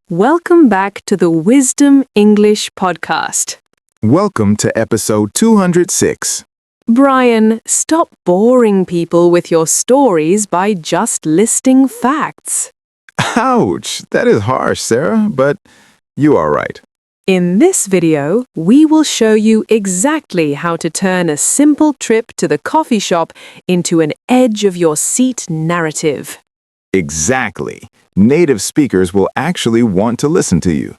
Welcome back to the Wisdom English podcast. Welcome to episode 206. Brian, stop boring people with your stories by just listing facts. Ouch, that is harsh, Sarah, but you are right. In this video, we will show you exactly how to turn a simple trip to the coffee shop into an edge-of-your-seat narrative. Exactly. Native speakers will actually want to listen to you.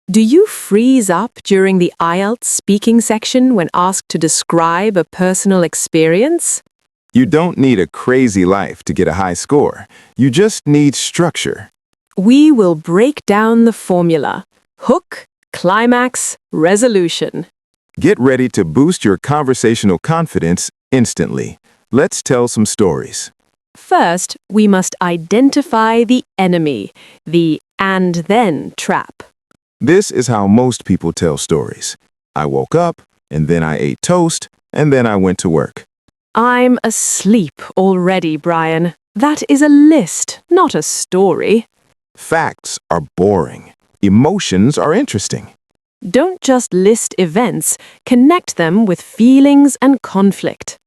Do you freeze up during the IELTS speaking section when asked to describe a personal experience? You don't need a crazy life to get a high score. You just need structure. We will break down the formula: hook, climax, resolution. Get ready to boost your conversational confidence instantly. Let's tell some stories. First, we must identify the enemy, the and then trap. This is how most people tell stories. I woke up, and then I ate toast, and then I went to work. I'm asleep already, Brian. That is a list, not a story. Facts are boring. Emotions are interesting. Don't just list events, connect them with feelings and conflict.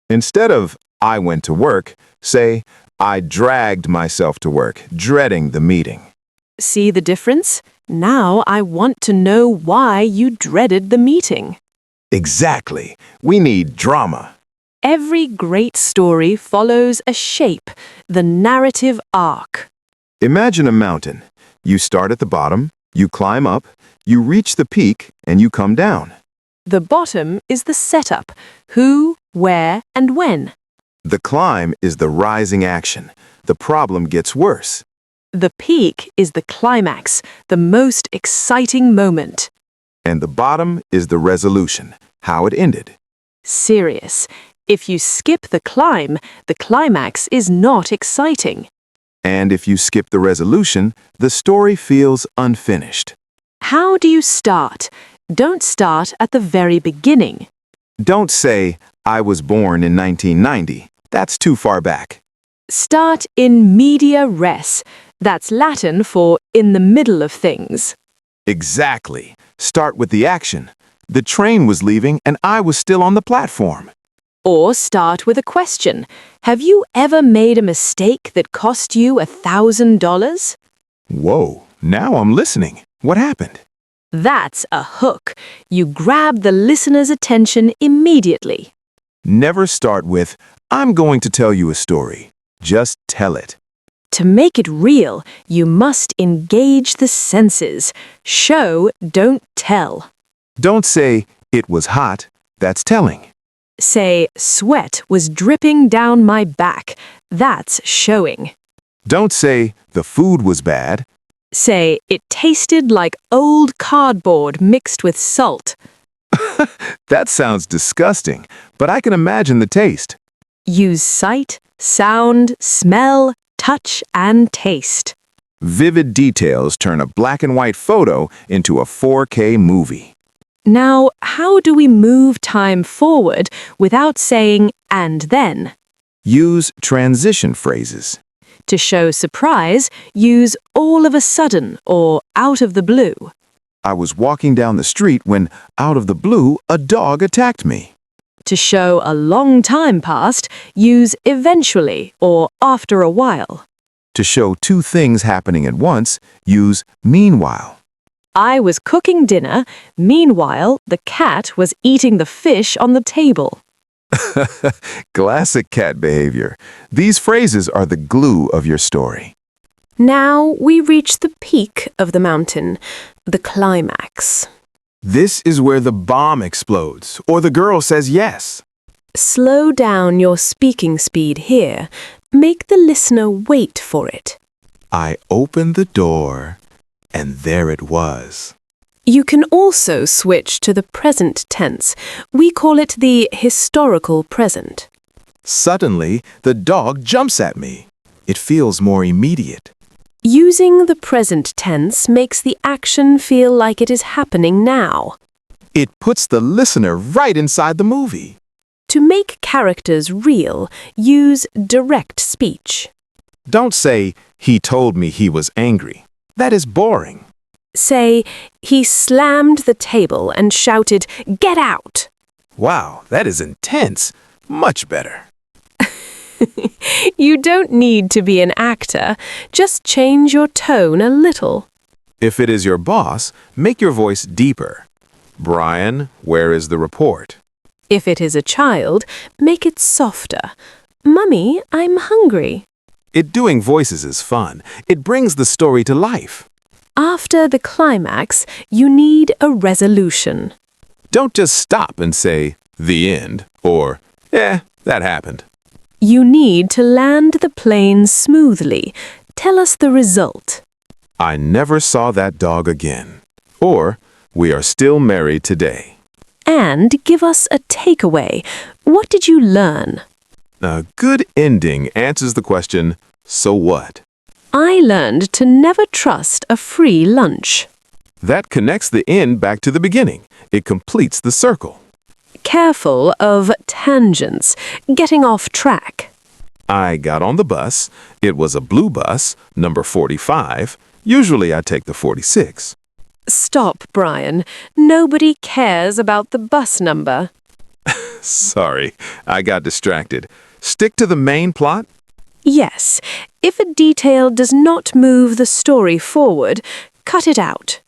Instead of, I went to work, say, I dragged myself to work, dreading the meeting. See the difference? Now I want to know why you dreaded the meeting. Exactly. We need drama. Every great story follows a shape, the narrative arc. Imagine a mountain. You start at the bottom, you climb up, you reach the peak, and you come down. The bottom is the setup: who, where, and when. The climb is the rising action. The problem gets worse. The peak is the climax, the most exciting moment. And the bottom is the resolution, how it ended. Serious. If you skip the climb, the climax is not exciting. And if you skip the resolution, the story feels unfinished. How do you start? Don't start at the very beginning. Don't say, I was born in 1990. That's too far back. Start in media res. That's Latin for in the middle of things. Exactly. Start with the action. The train was leaving and I was still on the platform. Or start with a question. Have you ever made a mistake that cost you $1,000? Whoa, now I'm listening. What happened? That's a hook. You grab the listener's attention immediately. Never start with, I'm going to tell you a story. Just tell it. To make it real, you must engage the senses. Show, don't tell. Don't say, it was hot. That's telling. Say, sweat was dripping down my back. That's showing. Don't say, the food was bad. Say, it tasted like old cardboard mixed with salt. That sounds disgusting, but I can imagine the taste. Use sight, sound, smell, touch, and taste. Vivid details turn a black and white photo into a 4K movie. Now, how do we move time forward without saying and then? Use transition phrases. To show surprise, use all of a sudden or out of the blue. I was walking down the street when, out of the blue, a dog attacked me. To show a long time passed, use eventually or after a while. To show two things happening at once, use meanwhile. I was cooking dinner. Meanwhile, the cat was eating the fish on the table. Classic cat behavior. These phrases are the glue of your story. Now we reach the peak of the mountain, the climax. This is where the bomb explodes, or the girl says yes. Slow down your speaking speed here. Make the listener wait for it. I opened the door, and there it was. You can also switch to the present tense. We call it the historical present. Suddenly, the dog jumps at me. It feels more immediate. Using the present tense makes the action feel like it is happening now. It puts the listener right inside the movie. To make characters real, use direct speech. Don't say, he told me he was angry. That is boring. Say, he slammed the table and shouted, "Get out!" Wow, that is intense. Much better. You don't need to be an actor, just change your tone a little. If it is your boss, make your voice deeper. Brian, where is the report? If it is a child, make it softer. Mummy, I'm hungry. Doing voices is fun. It brings the story to life. After the climax, you need a resolution. Don't just stop and say, the end, or, that happened. You need to land the plane smoothly. Tell us the result. I never saw that dog again. Or, we are still married today. And give us a takeaway. What did you learn? A good ending answers the question, so what? I learned to never trust a free lunch. That connects the end back to the beginning. It completes the circle. Careful of tangents, getting off track. I got on the bus. It was a blue bus, number 45. Usually I take the 46. Stop, Brian. Nobody cares about the bus number. Sorry, I got distracted. Stick to the main plot. Yes, if a detail does not move the story forward, cut it out.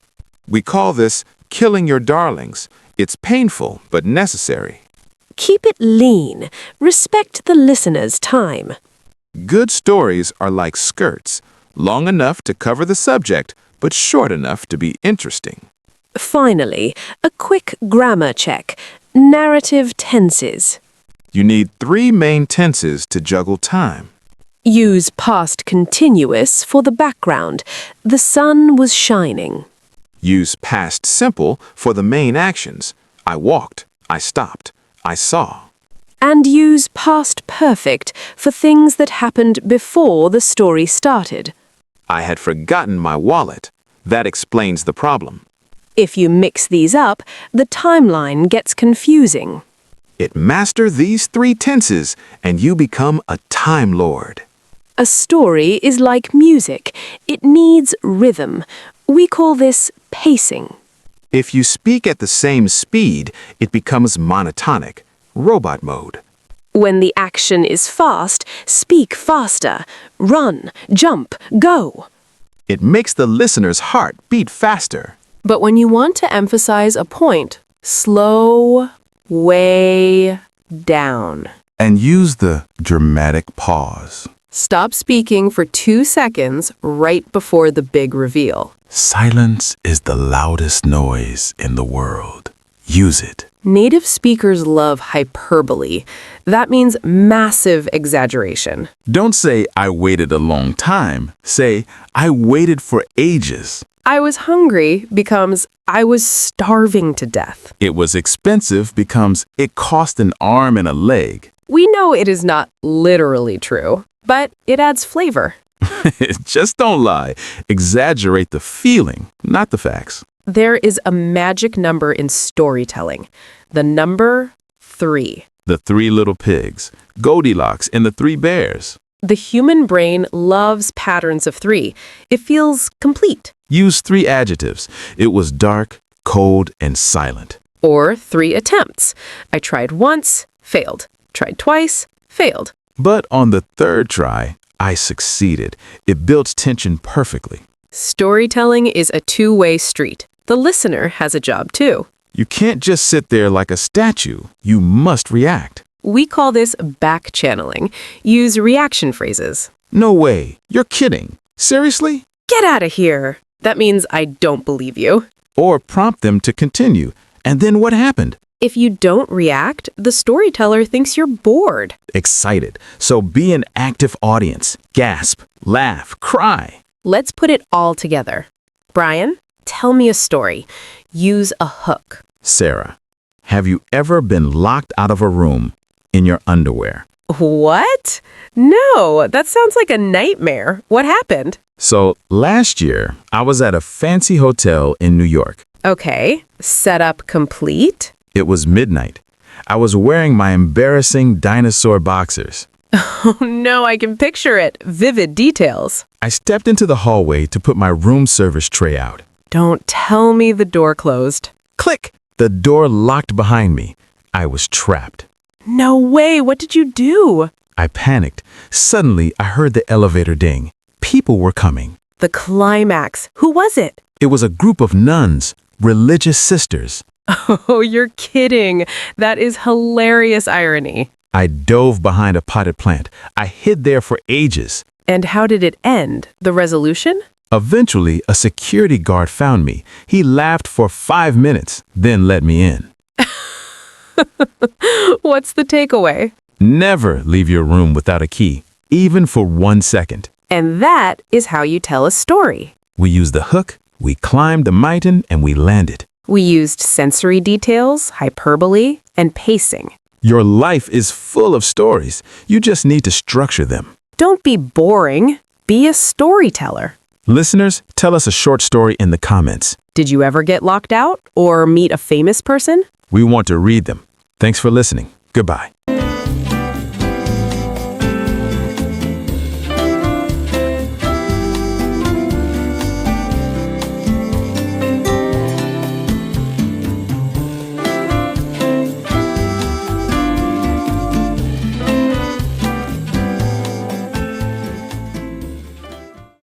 We call this killing your darlings. It's painful, but necessary. Keep it lean. Respect the listener's time. Good stories are like skirts, long enough to cover the subject, but short enough to be interesting. Finally, a quick grammar check. Narrative tenses. You need 3 main tenses to juggle time. Use past continuous for the background. The sun was shining. Use past simple for the main actions. I walked, I stopped, I saw. And use past perfect for things that happened before the story started. I had forgotten my wallet. That explains the problem. If you mix these up, the timeline gets confusing. Master these 3 tenses, and you become a Time Lord. A story is like music. It needs rhythm. We call this pacing. If you speak at the same speed, it becomes monotonic, robot mode. When the action is fast, speak faster. Run, jump, go. It makes the listener's heart beat faster. But when you want to emphasize a point, slow way down. And use the dramatic pause. Stop speaking for 2 seconds right before the big reveal. Silence is the loudest noise in the world. Use it. Native speakers love hyperbole. That means massive exaggeration. Don't say, I waited a long time. Say, I waited for ages. I was hungry becomes I was starving to death. It was expensive becomes it cost an arm and a leg. We know it is not literally true, but it adds flavor. Just don't lie. Exaggerate the feeling, not the facts. There is a magic number in storytelling. The number 3. The 3 little pigs, Goldilocks and the 3 bears. The human brain loves patterns of 3. It feels complete. Use 3 adjectives. It was dark, cold, and silent. Or 3 attempts. I tried once, failed. Tried twice, failed. But on the 3rd try, I succeeded. It builds tension perfectly. Storytelling is a 2-way street. The listener has a job too. You can't just sit there like a statue. You must react. We call this backchanneling. Use reaction phrases. No way. You're kidding. Seriously? Get out of here. That means I don't believe you. Or prompt them to continue. And then what happened? If you don't react, the storyteller thinks you're bored. Excited. So be an active audience. Gasp, laugh, cry. Let's put it all together. Brian, tell me a story. Use a hook. Sarah, have you ever been locked out of a room in your underwear? What? No, that sounds like a nightmare. What happened? So last year, I was at a fancy hotel in New York. Okay, setup complete. It was midnight. I was wearing my embarrassing dinosaur boxers. Oh no, I can picture it. Vivid details. I stepped into the hallway to put my room service tray out. Don't tell me the door closed. Click! The door locked behind me. I was trapped. No way, what did you do? I panicked. Suddenly, I heard the elevator ding. People were coming. The climax. Who was it? It was a group of nuns, religious sisters. Oh, you're kidding. That is hilarious irony. I dove behind a potted plant. I hid there for ages. And how did it end? The resolution? Eventually, a security guard found me. He laughed for 5 minutes, then let me in. What's the takeaway? Never leave your room without a key, even for 1 second. And that is how you tell a story. We used the hook, we climbed the mountain, and we landed. We used sensory details, hyperbole, and pacing. Your life is full of stories. You just need to structure them. Don't be boring. Be a storyteller. Listeners, tell us a short story in the comments. Did you ever get locked out or meet a famous person? We want to read them. Thanks for listening. Goodbye.